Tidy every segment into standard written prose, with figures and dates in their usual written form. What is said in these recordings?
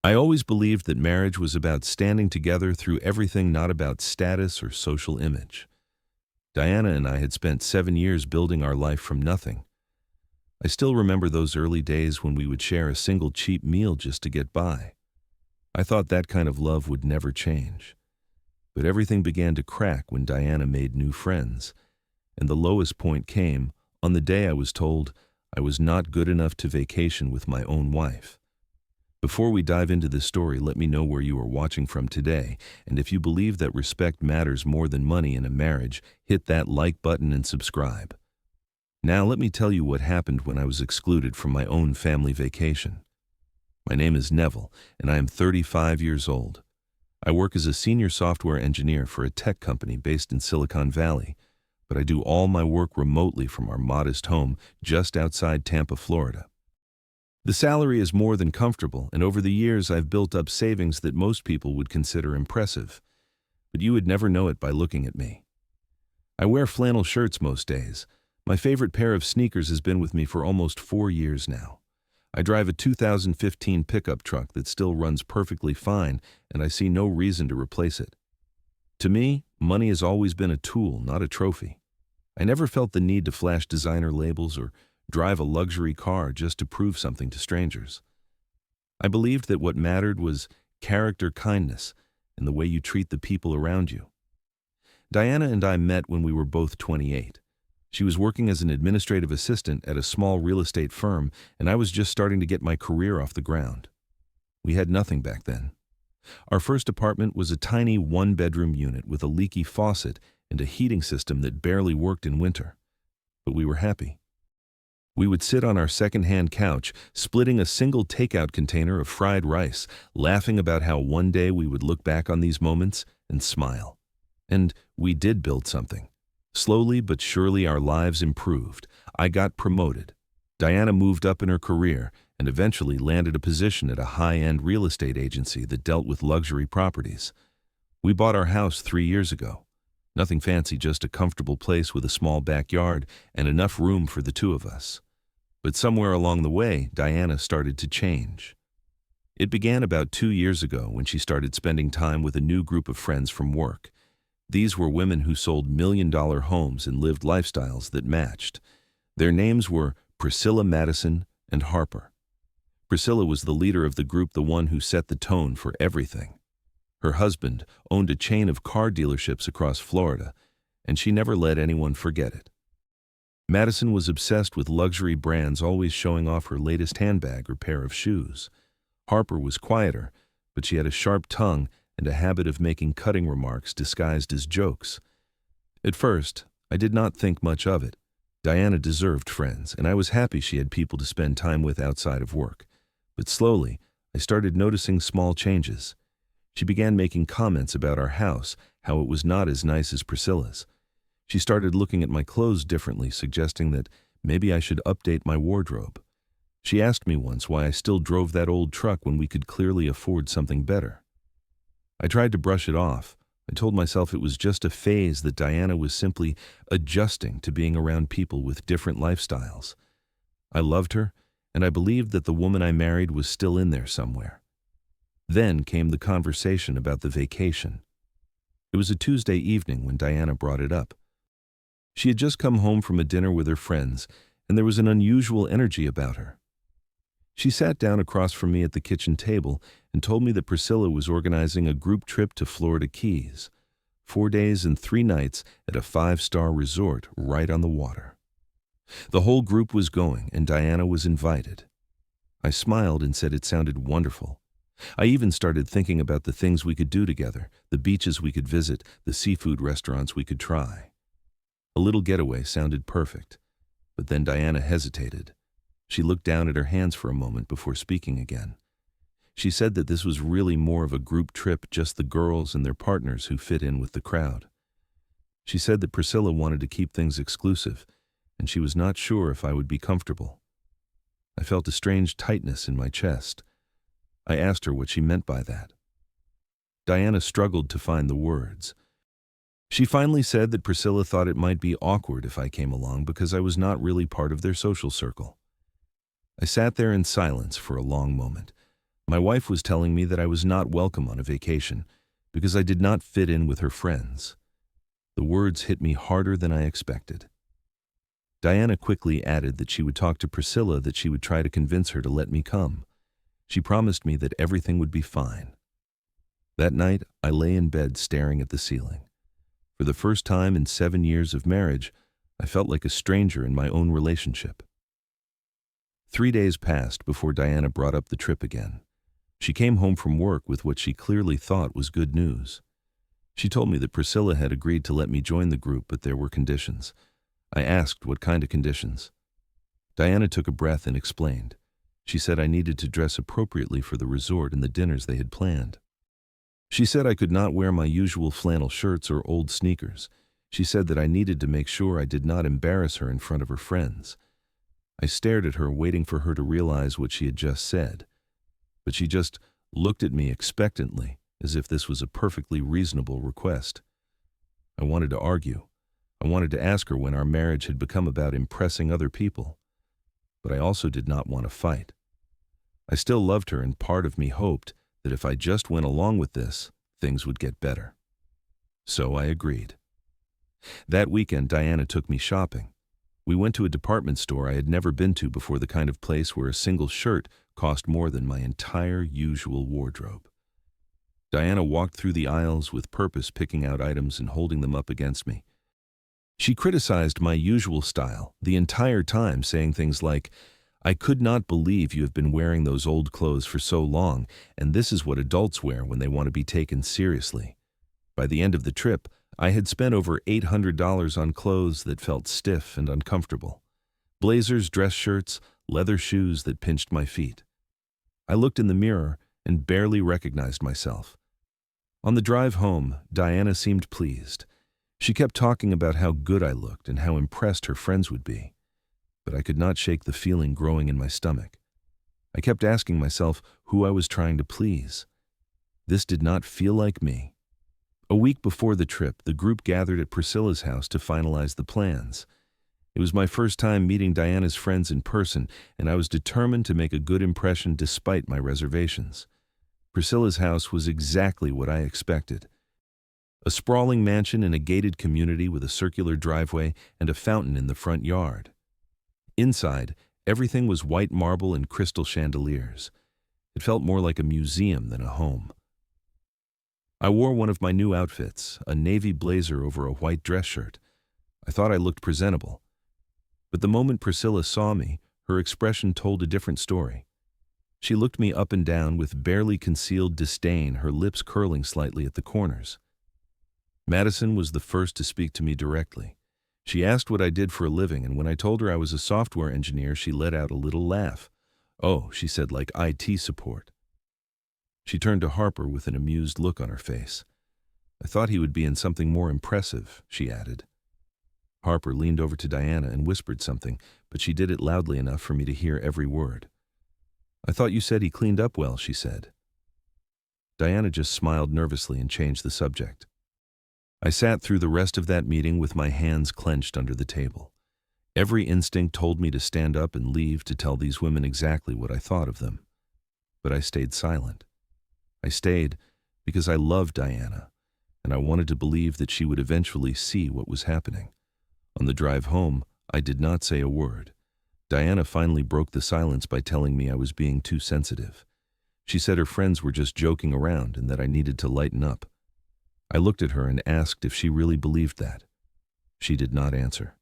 I always believed that marriage was about standing together through everything, not about status or social image. Diana and I had spent 7 years building our life from nothing. I still remember those early days when we would share a single cheap meal just to get by. I thought that kind of love would never change. But everything began to crack when Diana made new friends, and the lowest point came on the day I was told I was not good enough to vacation with my own wife. Before we dive into this story, let me know where you are watching from today, and if you believe that respect matters more than money in a marriage, hit that like button and subscribe. Now let me tell you what happened when I was excluded from my own family vacation. My name is Neville, and I am 35 years old. I work as a senior software engineer for a tech company based in Silicon Valley, but I do all my work remotely from our modest home just outside Tampa, Florida. The salary is more than comfortable, and over the years I've built up savings that most people would consider impressive. But you would never know it by looking at me. I wear flannel shirts most days. My favorite pair of sneakers has been with me for almost 4 years now. I drive a 2015 pickup truck that still runs perfectly fine, and I see no reason to replace it. To me, money has always been a tool, not a trophy. I never felt the need to flash designer labels or drive a luxury car just to prove something to strangers. I believed that what mattered was character, kindness, and the way you treat the people around you. Diana and I met when we were both 28. She was working as an administrative assistant at a small real estate firm, and I was just starting to get my career off the ground. We had nothing back then. Our first apartment was a tiny one-bedroom unit with a leaky faucet and a heating system that barely worked in winter. But we were happy. We would sit on our second-hand couch, splitting a single takeout container of fried rice, laughing about how one day we would look back on these moments and smile. And we did build something. Slowly but surely our lives improved. I got promoted. Diana moved up in her career and eventually landed a position at a high-end real estate agency that dealt with luxury properties. We bought our house 3 years ago. Nothing fancy, just a comfortable place with a small backyard and enough room for the two of us. But somewhere along the way, Diana started to change. It began about 2 years ago when she started spending time with a new group of friends from work. These were women who sold million-dollar homes and lived lifestyles that matched. Their names were Priscilla, Madison, and Harper. Priscilla was the leader of the group, the one who set the tone for everything. Her husband owned a chain of car dealerships across Florida, and she never let anyone forget it. Madison was obsessed with luxury brands, always showing off her latest handbag or pair of shoes. Harper was quieter, but she had a sharp tongue and a habit of making cutting remarks disguised as jokes. At first, I did not think much of it. Diana deserved friends, and I was happy she had people to spend time with outside of work. But slowly, I started noticing small changes. She began making comments about our house, how it was not as nice as Priscilla's. She started looking at my clothes differently, suggesting that maybe I should update my wardrobe. She asked me once why I still drove that old truck when we could clearly afford something better. I tried to brush it off. I told myself it was just a phase, that Diana was simply adjusting to being around people with different lifestyles. I loved her, and I believed that the woman I married was still in there somewhere. Then came the conversation about the vacation. It was a Tuesday evening when Diana brought it up. She had just come home from a dinner with her friends, and there was an unusual energy about her. She sat down across from me at the kitchen table and told me that Priscilla was organizing a group trip to Florida Keys, 4 days and 3 nights at a 5-star resort right on the water. The whole group was going, and Diana was invited. I smiled and said it sounded wonderful. I even started thinking about the things we could do together, the beaches we could visit, the seafood restaurants we could try. A little getaway sounded perfect, but then Diana hesitated. She looked down at her hands for a moment before speaking again. She said that this was really more of a group trip, just the girls and their partners who fit in with the crowd. She said that Priscilla wanted to keep things exclusive, and she was not sure if I would be comfortable. I felt a strange tightness in my chest. I asked her what she meant by that. Diana struggled to find the words. She finally said that Priscilla thought it might be awkward if I came along because I was not really part of their social circle. I sat there in silence for a long moment. My wife was telling me that I was not welcome on a vacation because I did not fit in with her friends. The words hit me harder than I expected. Diana quickly added that she would talk to Priscilla, that she would try to convince her to let me come. She promised me that everything would be fine. That night, I lay in bed staring at the ceiling. For the first time in 7 years of marriage, I felt like a stranger in my own relationship. 3 days passed before Diana brought up the trip again. She came home from work with what she clearly thought was good news. She told me that Priscilla had agreed to let me join the group, but there were conditions. I asked what kind of conditions. Diana took a breath and explained. She said I needed to dress appropriately for the resort and the dinners they had planned. She said I could not wear my usual flannel shirts or old sneakers. She said that I needed to make sure I did not embarrass her in front of her friends. I stared at her, waiting for her to realize what she had just said. But she just looked at me expectantly, as if this was a perfectly reasonable request. I wanted to argue. I wanted to ask her when our marriage had become about impressing other people. But I also did not want to fight. I still loved her, and part of me hoped that if I just went along with this, things would get better. So I agreed. That weekend, Diana took me shopping. We went to a department store I had never been to before, the kind of place where a single shirt cost more than my entire usual wardrobe. Diana walked through the aisles with purpose, picking out items and holding them up against me. She criticized my usual style the entire time, saying things like, "I could not believe you have been wearing those old clothes for so long, and this is what adults wear when they want to be taken seriously." By the end of the trip, I had spent over $800 on clothes that felt stiff and uncomfortable. Blazers, dress shirts, leather shoes that pinched my feet. I looked in the mirror and barely recognized myself. On the drive home, Diana seemed pleased. She kept talking about how good I looked and how impressed her friends would be. But I could not shake the feeling growing in my stomach. I kept asking myself who I was trying to please. This did not feel like me. A week before the trip, the group gathered at Priscilla's house to finalize the plans. It was my first time meeting Diana's friends in person, and I was determined to make a good impression despite my reservations. Priscilla's house was exactly what I expected. A sprawling mansion in a gated community with a circular driveway and a fountain in the front yard. Inside, everything was white marble and crystal chandeliers. It felt more like a museum than a home. I wore one of my new outfits, a navy blazer over a white dress shirt. I thought I looked presentable. But the moment Priscilla saw me, her expression told a different story. She looked me up and down with barely concealed disdain, her lips curling slightly at the corners. Madison was the first to speak to me directly. She asked what I did for a living, and when I told her I was a software engineer, she let out a little laugh. "Oh," she said, "like IT support." She turned to Harper with an amused look on her face. "I thought he would be in something more impressive," she added. Harper leaned over to Diana and whispered something, but she did it loudly enough for me to hear every word. "I thought you said he cleaned up well," she said. Diana just smiled nervously and changed the subject. I sat through the rest of that meeting with my hands clenched under the table. Every instinct told me to stand up and leave to tell these women exactly what I thought of them. But I stayed silent. I stayed because I loved Diana, and I wanted to believe that she would eventually see what was happening. On the drive home, I did not say a word. Diana finally broke the silence by telling me I was being too sensitive. She said her friends were just joking around and that I needed to lighten up. I looked at her and asked if she really believed that. She did not answer.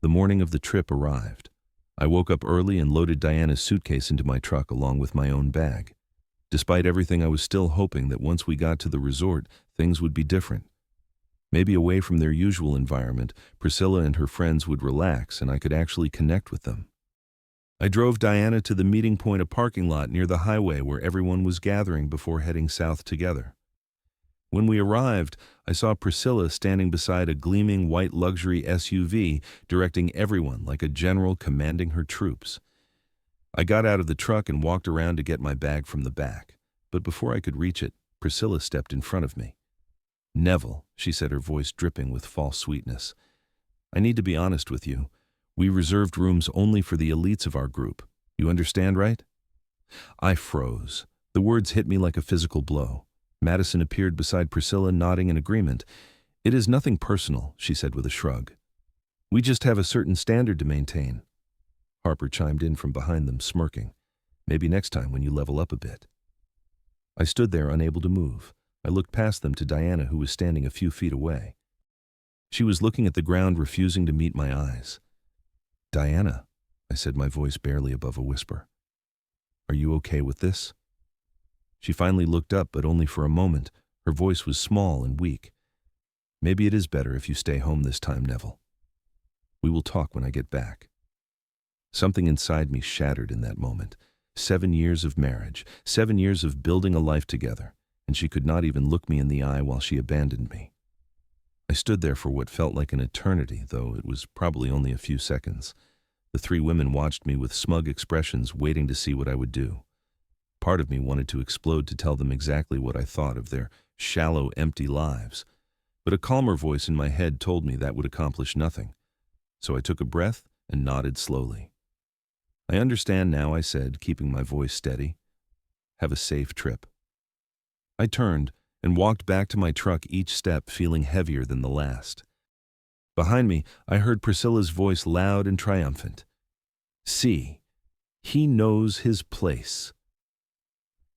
The morning of the trip arrived. I woke up early and loaded Diana's suitcase into my truck along with my own bag. Despite everything, I was still hoping that once we got to the resort, things would be different. Maybe away from their usual environment, Priscilla and her friends would relax and I could actually connect with them. I drove Diana to the meeting point, a parking lot near the highway where everyone was gathering before heading south together. When we arrived, I saw Priscilla standing beside a gleaming white luxury SUV, directing everyone like a general commanding her troops. I got out of the truck and walked around to get my bag from the back, but before I could reach it, Priscilla stepped in front of me. "Neville," she said, her voice dripping with false sweetness, "I need to be honest with you. We reserved rooms only for the elites of our group. You understand, right?" I froze. The words hit me like a physical blow. Madison appeared beside Priscilla, nodding in agreement. "It is nothing personal," she said with a shrug. "We just have a certain standard to maintain." Harper chimed in from behind them, smirking. "Maybe next time when you level up a bit." I stood there, unable to move. I looked past them to Diana, who was standing a few feet away. She was looking at the ground, refusing to meet my eyes. "Diana," I said, my voice barely above a whisper. "Are you okay with this?" She finally looked up, but only for a moment. Her voice was small and weak. "Maybe it is better if you stay home this time, Neville. We will talk when I get back." Something inside me shattered in that moment. 7 years of marriage, 7 years of building a life together, and she could not even look me in the eye while she abandoned me. I stood there for what felt like an eternity, though it was probably only a few seconds. The 3 women watched me with smug expressions, waiting to see what I would do. Part of me wanted to explode to tell them exactly what I thought of their shallow, empty lives, but a calmer voice in my head told me that would accomplish nothing. So I took a breath and nodded slowly. "I understand now," I said, keeping my voice steady. "Have a safe trip." I turned and walked back to my truck, each step feeling heavier than the last. Behind me, I heard Priscilla's voice, loud and triumphant. "See, he knows his place."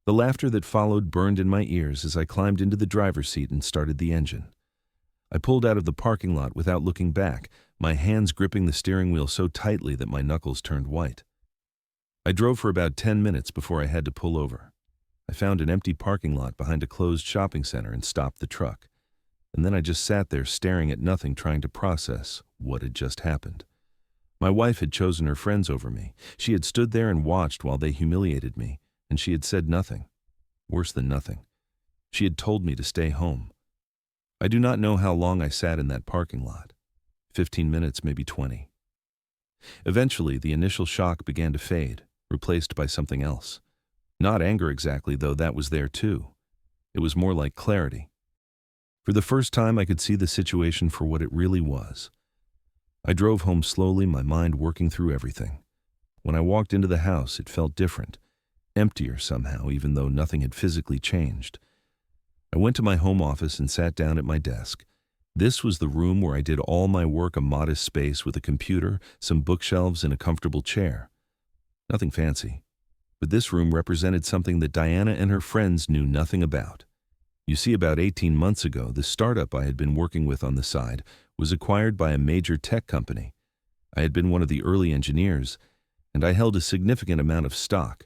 The laughter that followed burned in my ears as I climbed into the driver's seat and started the engine. I pulled out of the parking lot without looking back, my hands gripping the steering wheel so tightly that my knuckles turned white. I drove for about 10 minutes before I had to pull over. I found an empty parking lot behind a closed shopping center and stopped the truck. And then I just sat there staring at nothing, trying to process what had just happened. My wife had chosen her friends over me. She had stood there and watched while they humiliated me, and she had said nothing. Worse than nothing. She had told me to stay home. I do not know how long I sat in that parking lot. 15 minutes, maybe 20. Eventually, the initial shock began to fade, replaced by something else. Not anger exactly, though that was there too. It was more like clarity. For the first time, I could see the situation for what it really was. I drove home slowly, my mind working through everything. When I walked into the house, it felt different, emptier somehow, even though nothing had physically changed. I went to my home office and sat down at my desk. This was the room where I did all my work, a modest space with a computer, some bookshelves, and a comfortable chair. Nothing fancy. But this room represented something that Diana and her friends knew nothing about. You see, about 18 months ago, the startup I had been working with on the side was acquired by a major tech company. I had been one of the early engineers, and I held a significant amount of stock.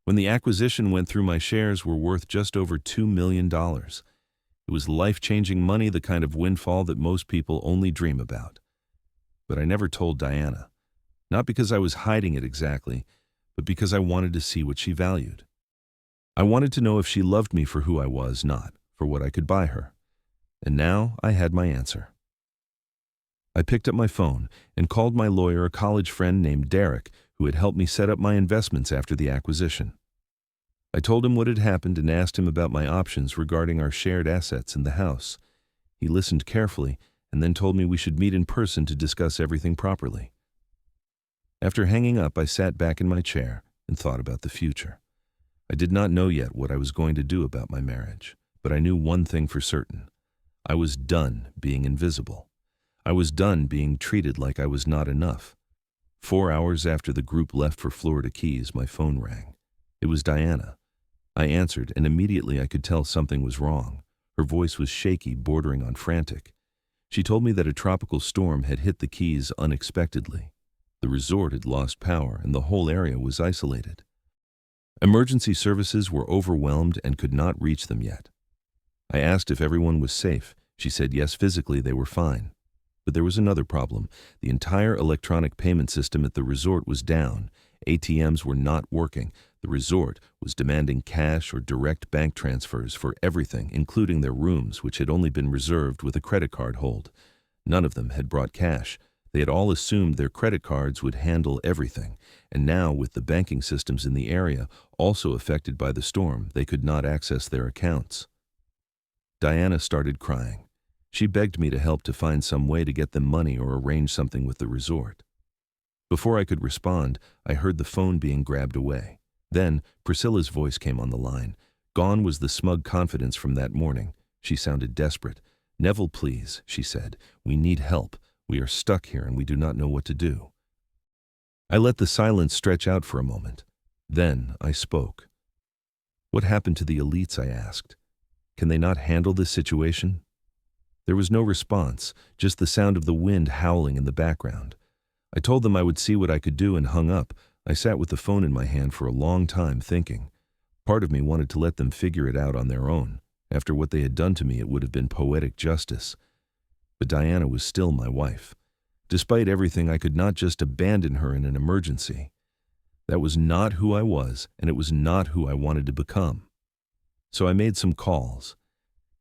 When the acquisition went through, my shares were worth just over $2 million. It was life-changing money, the kind of windfall that most people only dream about. But I never told Diana. Not because I was hiding it exactly, but because I wanted to see what she valued. I wanted to know if she loved me for who I was, not for what I could buy her. And now I had my answer. I picked up my phone and called my lawyer, a college friend named Derek, who had helped me set up my investments after the acquisition. I told him what had happened and asked him about my options regarding our shared assets in the house. He listened carefully and then told me we should meet in person to discuss everything properly. After hanging up, I sat back in my chair and thought about the future. I did not know yet what I was going to do about my marriage, but I knew one thing for certain. I was done being invisible. I was done being treated like I was not enough. 4 hours after the group left for Florida Keys, my phone rang. It was Diana. I answered, and immediately I could tell something was wrong. Her voice was shaky, bordering on frantic. She told me that a tropical storm had hit the Keys unexpectedly. The resort had lost power, and the whole area was isolated. Emergency services were overwhelmed and could not reach them yet. I asked if everyone was safe. She said yes, physically they were fine. But there was another problem. The entire electronic payment system at the resort was down. ATMs were not working. The resort was demanding cash or direct bank transfers for everything, including their rooms, which had only been reserved with a credit card hold. None of them had brought cash. They had all assumed their credit cards would handle everything, and now, with the banking systems in the area also affected by the storm, they could not access their accounts. Diana started crying. She begged me to help to find some way to get them money or arrange something with the resort. Before I could respond, I heard the phone being grabbed away. Then Priscilla's voice came on the line. Gone was the smug confidence from that morning. She sounded desperate. "Neville, please," she said. "We need help. We are stuck here and we do not know what to do." I let the silence stretch out for a moment. Then I spoke. "What happened to the elites?" I asked. "Can they not handle this situation?" There was no response, just the sound of the wind howling in the background. I told them I would see what I could do and hung up. I sat with the phone in my hand for a long time thinking. Part of me wanted to let them figure it out on their own. After what they had done to me, it would have been poetic justice. But Diana was still my wife. Despite everything, I could not just abandon her in an emergency. That was not who I was, and it was not who I wanted to become. So I made some calls.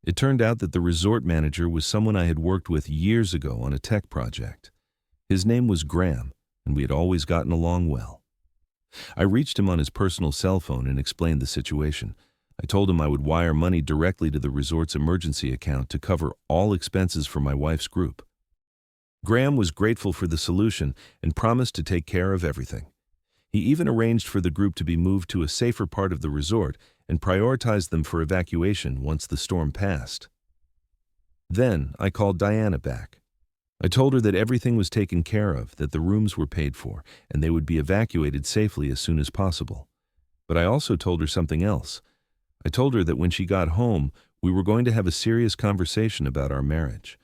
It turned out that the resort manager was someone I had worked with years ago on a tech project. His name was Graham, and we had always gotten along well. I reached him on his personal cell phone and explained the situation. I told him I would wire money directly to the resort's emergency account to cover all expenses for my wife's group. Graham was grateful for the solution and promised to take care of everything. He even arranged for the group to be moved to a safer part of the resort and prioritized them for evacuation once the storm passed. Then I called Diana back. I told her that everything was taken care of, that the rooms were paid for, and they would be evacuated safely as soon as possible. But I also told her something else. I told her that when she got home, we were going to have a serious conversation about our marriage.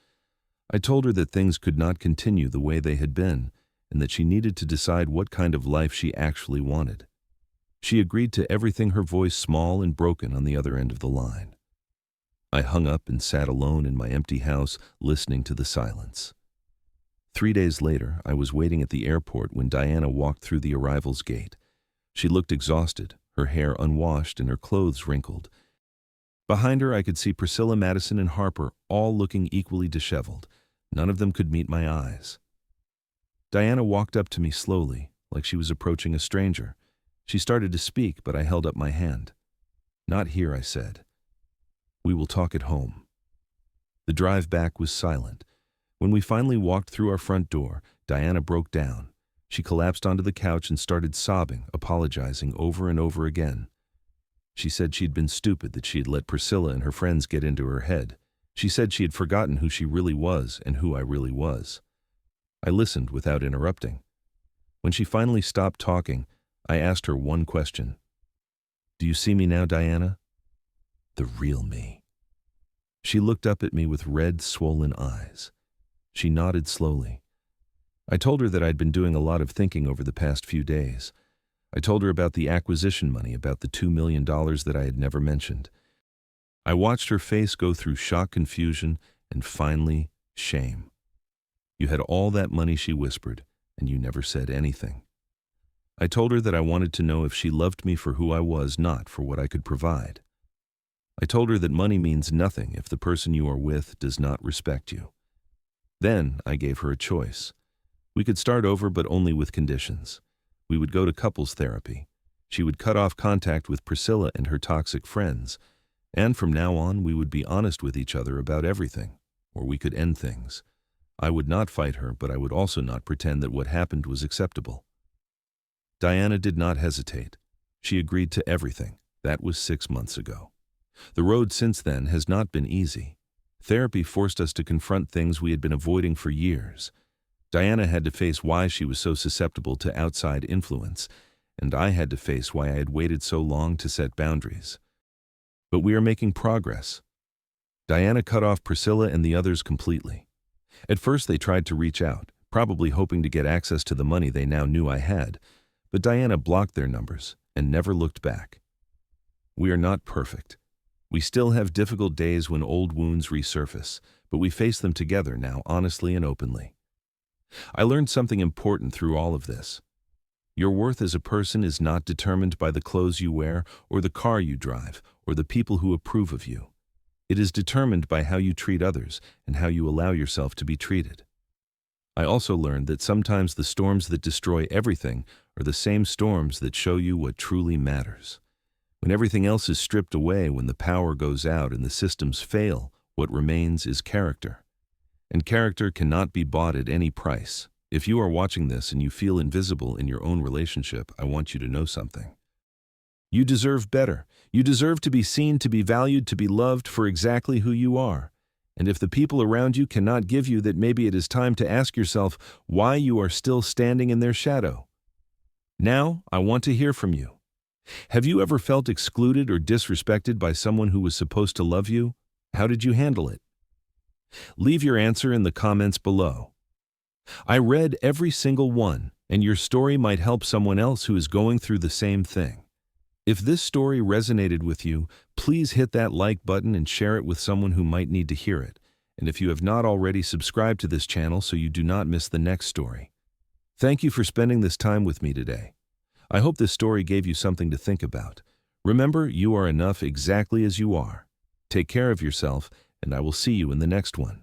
I told her that things could not continue the way they had been, and that she needed to decide what kind of life she actually wanted. She agreed to everything, her voice small and broken on the other end of the line. I hung up and sat alone in my empty house, listening to the silence. 3 days later, I was waiting at the airport when Diana walked through the arrivals gate. She looked exhausted, her hair unwashed and her clothes wrinkled. Behind her, I could see Priscilla, Madison, and Harper, all looking equally disheveled. None of them could meet my eyes. Diana walked up to me slowly, like she was approaching a stranger. She started to speak, but I held up my hand. "Not here," I said. "We will talk at home." The drive back was silent. When we finally walked through our front door, Diana broke down. She collapsed onto the couch and started sobbing, apologizing over and over again. She said she'd been stupid, that she had let Priscilla and her friends get into her head. She said she had forgotten who she really was and who I really was. I listened without interrupting. When she finally stopped talking, I asked her one question. "Do you see me now, Diana?" The real me. She looked up at me with red, swollen eyes. She nodded slowly. I told her that I'd been doing a lot of thinking over the past few days. I told her about the acquisition money, about the $2 million that I had never mentioned. I watched her face go through shock, confusion, and finally, shame. "You had all that money," she whispered, "and you never said anything." I told her that I wanted to know if she loved me for who I was, not for what I could provide. I told her that money means nothing if the person you are with does not respect you. Then I gave her a choice. We could start over, but only with conditions. We would go to couples therapy. She would cut off contact with Priscilla and her toxic friends, and from now on we would be honest with each other about everything, or we could end things. I would not fight her, but I would also not pretend that what happened was acceptable. Diana did not hesitate. She agreed to everything. That was 6 months ago. The road since then has not been easy. Therapy forced us to confront things we had been avoiding for years. Diana had to face why she was so susceptible to outside influence, and I had to face why I had waited so long to set boundaries. But we are making progress. Diana cut off Priscilla and the others completely. At first they tried to reach out, probably hoping to get access to the money they now knew I had, but Diana blocked their numbers and never looked back. We are not perfect. We still have difficult days when old wounds resurface, but we face them together now, honestly and openly. I learned something important through all of this. Your worth as a person is not determined by the clothes you wear or the car you drive or the people who approve of you. It is determined by how you treat others and how you allow yourself to be treated. I also learned that sometimes the storms that destroy everything are the same storms that show you what truly matters. When everything else is stripped away, when the power goes out and the systems fail, what remains is character. And character cannot be bought at any price. If you are watching this and you feel invisible in your own relationship, I want you to know something. You deserve better. You deserve to be seen, to be valued, to be loved for exactly who you are. And if the people around you cannot give you that, maybe it is time to ask yourself why you are still standing in their shadow. Now, I want to hear from you. Have you ever felt excluded or disrespected by someone who was supposed to love you? How did you handle it? Leave your answer in the comments below. I read every single one, and your story might help someone else who is going through the same thing. If this story resonated with you, please hit that like button and share it with someone who might need to hear it. And if you have not already, subscribe to this channel so you do not miss the next story. Thank you for spending this time with me today. I hope this story gave you something to think about. Remember, you are enough exactly as you are. Take care of yourself, and I will see you in the next one.